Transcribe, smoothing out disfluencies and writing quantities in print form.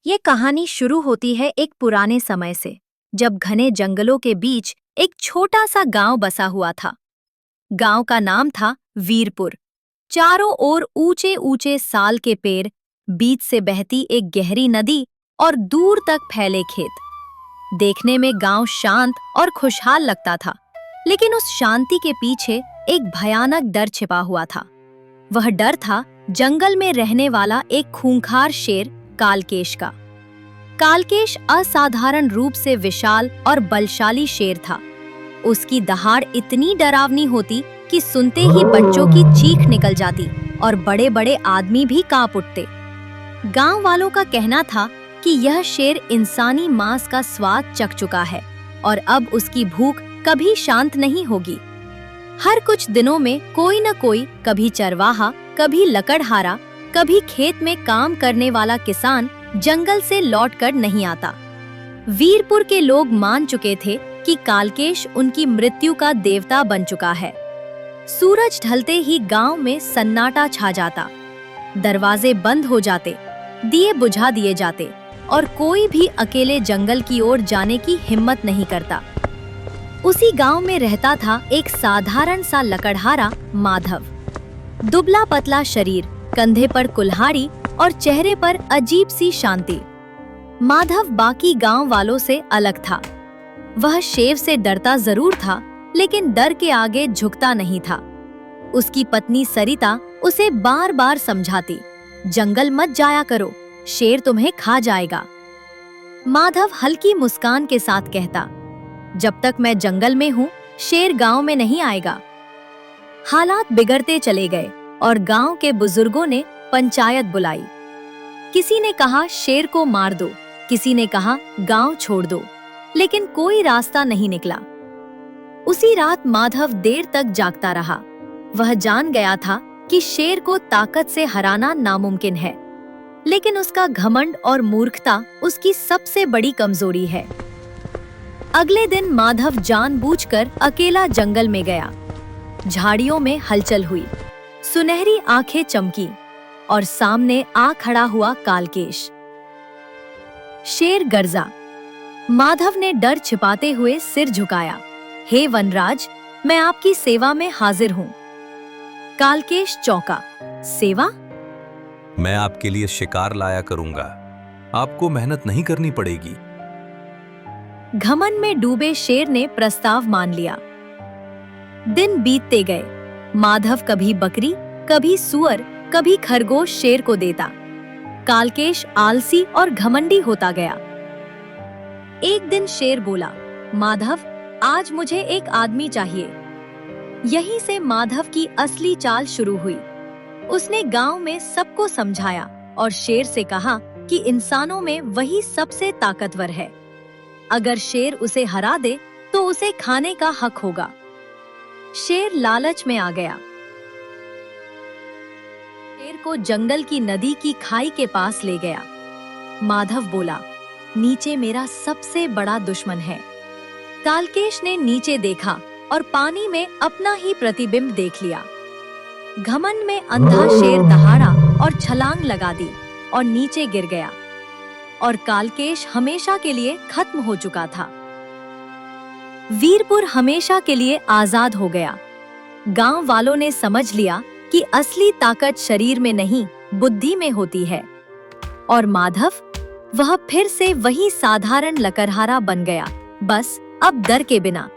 ये कहानी शुरू होती है एक पुराने समय से, जब घने जंगलों के बीच एक छोटा सा गांव बसा हुआ था। गांव का नाम था वीरपुर। चारों ओर ऊंचे ऊंचे साल के पेड़, बीच से बहती एक गहरी नदी और दूर तक फैले खेत। देखने में गांव शांत और खुशहाल लगता था, लेकिन उस शांति के पीछे एक भयानक डर छिपा हुआ था। वह डर था जंगल में रहने वाला एक खूंखार शेर कालकेश का। कालकेश असाधारण रूप से विशाल और बलशाली शेर था। उसकी दहाड़ इतनी डरावनी होती कि सुनते ही बच्चों की चीख निकल जाती और बड़े बड़े आदमी भी कांप उठते। गांव वालों का कहना था कि यह शेर इंसानी मांस का स्वाद चख चुका है और अब उसकी भूख कभी शांत नहीं होगी। हर कुछ दिनों में कोई न कोई, कभी चरवाहा, कभी लकड़हारा, कभी खेत में काम करने वाला किसान जंगल से लौटकर नहीं आता। वीरपुर के लोग मान चुके थे कि कालकेश उनकी मृत्यु का देवता बन चुका है। सूरज ढलते ही गांव में सन्नाटा छा जाता। दरवाजे बंद हो जाते, दिए बुझा दिए जाते और कोई भी अकेले जंगल की ओर जाने की हिम्मत नहीं करता। उसी गांव में रहता था एक साधारण सा लकड़हारा माधव। दुबला पतला शरीर, कंधे पर कुल्हाड़ी और चेहरे पर अजीब सी शांति। माधव बाकी गांव वालों से अलग था। वह शेर से डरता जरूर था, लेकिन डर के आगे झुकता नहीं था। उसकी पत्नी सरिता उसे बार बार समझाती, जंगल मत जाया करो, शेर तुम्हें खा जाएगा। माधव हल्की मुस्कान के साथ कहता, जब तक मैं जंगल में हूँ, शेर गांव में नहीं आएगा। हालात बिगड़ते चले गए और गांव के बुजुर्गों ने पंचायत बुलाई। किसी ने कहा शेर को मार दो, किसी ने कहा गांव छोड़ दो, लेकिन कोई रास्ता नहीं निकला। उसी रात माधव देर तक जागता रहा। वह जान गया था कि शेर को ताकत से हराना नामुमकिन है, लेकिन उसका घमंड और मूर्खता उसकी सबसे बड़ी कमजोरी है। अगले दिन माधव जानबूझकर अकेला जंगल में गया। झाड़ियों में हलचल हुई, सुनहरी आंखें चमकी और सामने आ खड़ा हुआ कालकेश। शेर गर्जा। माधव ने डर छिपाते हुए सिर झुकाया, हे वनराज, मैं आपकी सेवा में हाजिर हूँ। कालकेश चौंका, सेवा? मैं आपके लिए शिकार लाया करूंगा, आपको मेहनत नहीं करनी पड़ेगी। घमंड में डूबे शेर ने प्रस्ताव मान लिया। दिन बीतते गए। माधव कभी बकरी, कभी सुअर, कभी खरगोश शेर को देता। कालकेश आलसी और घमंडी होता गया। एक दिन शेर बोला, माधव, आज मुझे एक आदमी चाहिए। यहीं से माधव की असली चाल शुरू हुई। उसने गांव में सबको समझाया और शेर से कहा कि इंसानों में वही सबसे ताकतवर है। अगर शेर उसे हरा दे तो उसे खाने का हक होगा। शेर लालच में आ गया। शेर को जंगल की नदी की खाई के पास ले गया। माधव बोला, नीचे मेरा सबसे बड़ा दुश्मन है। कालकेश ने नीचे देखा और पानी में अपना ही प्रतिबिंब देख लिया। घमंड में अंधा शेर दहाड़ा और छलांग लगा दी और नीचे गिर गया, और कालकेश हमेशा के लिए खत्म हो चुका था। वीरपुर हमेशा के लिए आजाद हो गया। गांव वालों ने समझ लिया कि असली ताकत शरीर में नहीं, बुद्धि में होती है। और माधव, वह फिर से वही साधारण लकड़हारा बन गया, बस अब डर के बिना।